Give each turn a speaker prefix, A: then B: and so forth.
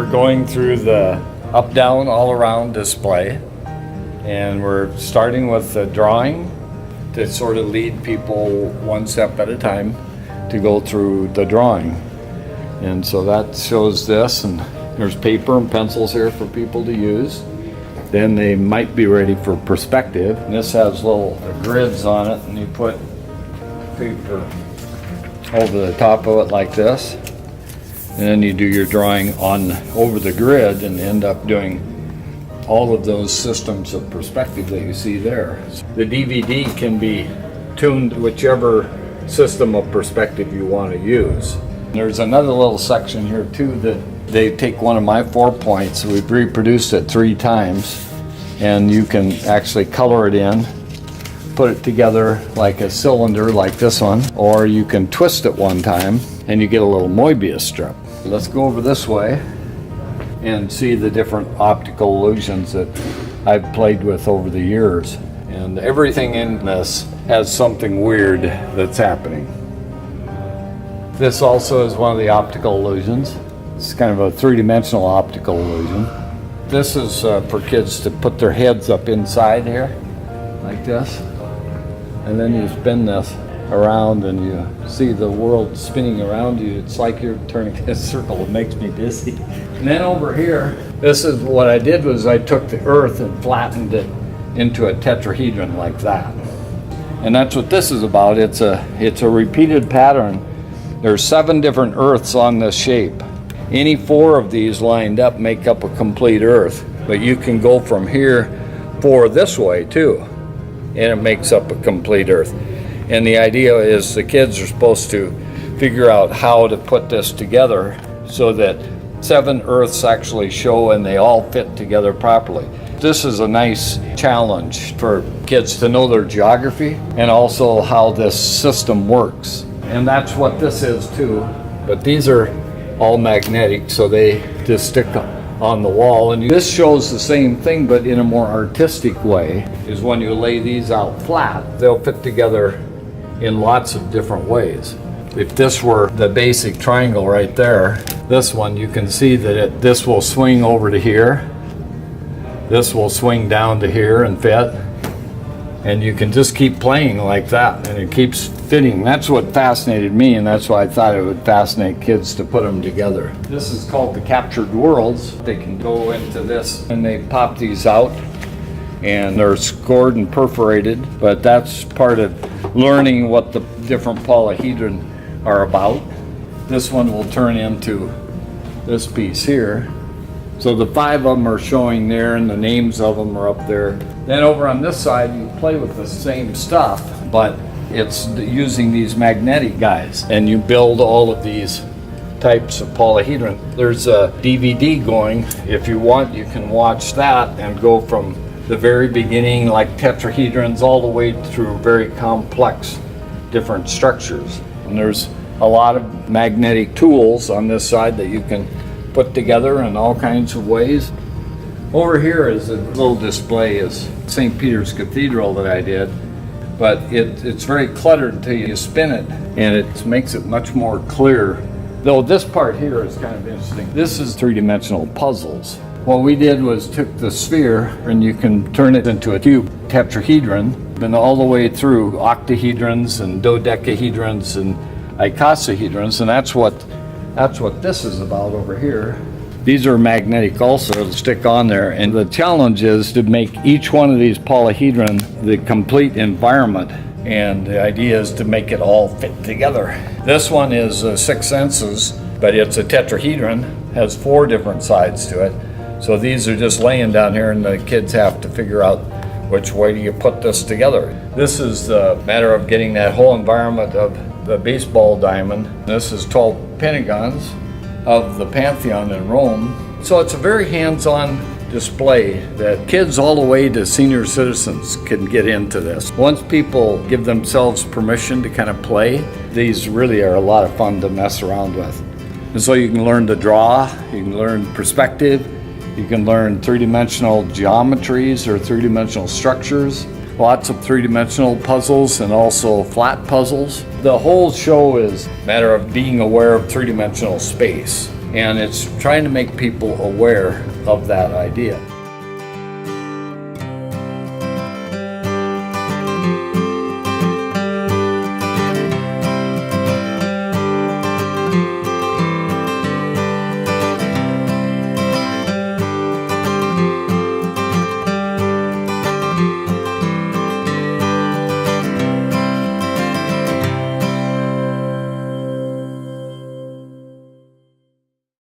A: We're going through the up, down, all around display, and we're starting with the drawing to sort of lead people one step at a time to go through the drawing. And so that shows this, and there's paper and pencils here for people to use. Then they might be ready for perspective. And this has little grids on it, and you put paper over the top of it like this. And then you do your drawing on over the grid and end up doing all of those systems of perspective that you see there. The DVD can be tuned to whichever system of perspective you want to use. There's another little section here too that they take one of my 4 points. We've reproduced it 3 times, and you can actually color it in, put it together like a cylinder like this one, or you can twist it one time and you get a little Mobius strip. Let's go over this way and see the different optical illusions that I've played with over the years. And everything in this has something weird that's happening. This also is one of the optical illusions. It's kind of a 3-dimensional optical illusion. This is for kids to put their heads up inside here, like this. And then you spin this around and you see the world spinning around you. It's like you're turning a circle. It makes me dizzy. And then over here, this is what I did was I took the Earth and flattened it into a tetrahedron like that. And that's what this is about. It's a repeated pattern. There's 7 different Earths on this shape. Any 4 of these lined up make up a complete Earth. But you can go from here 4 this way too, and it makes up a complete Earth. And the idea is the kids are supposed to figure out how to put this together so that 7 Earths actually show and they all fit together properly. This is a nice challenge for kids to know their geography and also how this system works. And that's what this is too. But these are all magnetic, so they just stick on the wall. And this shows the same thing, but in a more artistic way, is when you lay these out flat, they'll fit together in lots of different ways. If this were the basic triangle right there, this one, you can see that this will swing over to here. This will swing down to here and fit. And you can just keep playing like that, and it keeps fitting. That's what fascinated me, and that's why I thought it would fascinate kids to put them together. This is called the captured worlds. They can go into this, and they pop these out, and they're scored and perforated, but that's part of learning what the different polyhedron are about. This one will turn into this piece here. So the 5 of them are showing there, and the names of them are up there. Then over on this side, you play with the same stuff, but it's using these magnetic guys, and you build all of these types of polyhedron. There's a DVD going. If you want, you can watch that and go from the very beginning, like tetrahedrons, all the way through very complex different structures. And there's a lot of magnetic tools on this side that you can put together in all kinds of ways. Over here is a little display is St. Peter's Cathedral that I did, but it's very cluttered until you spin it, and it makes it much more clear. Though this part here is kind of interesting. This is 3-dimensional puzzles. What we did was took the sphere, and you can turn it into a cube tetrahedron, and all the way through octahedrons and dodecahedrons and icosahedrons, and that's what this is about over here. These are magnetic also to stick on there, and the challenge is to make each one of these polyhedron the complete environment, and the idea is to make it all fit together. This one is 6 senses, but it's a tetrahedron, has 4 different sides to it. So these are just laying down here, and the kids have to figure out which way do you put this together. This is the matter of getting that whole environment of the baseball diamond. This is 12 pentagons of the Pantheon in Rome. So it's a very hands-on display that kids all the way to senior citizens can get into this. Once people give themselves permission to kind of play, these really are a lot of fun to mess around with. And so you can learn to draw, you can learn perspective, you can learn 3-dimensional geometries or 3-dimensional structures, lots of 3-dimensional puzzles and also flat puzzles. The whole show is a matter of being aware of 3-dimensional space. And it's trying to make people aware of that idea.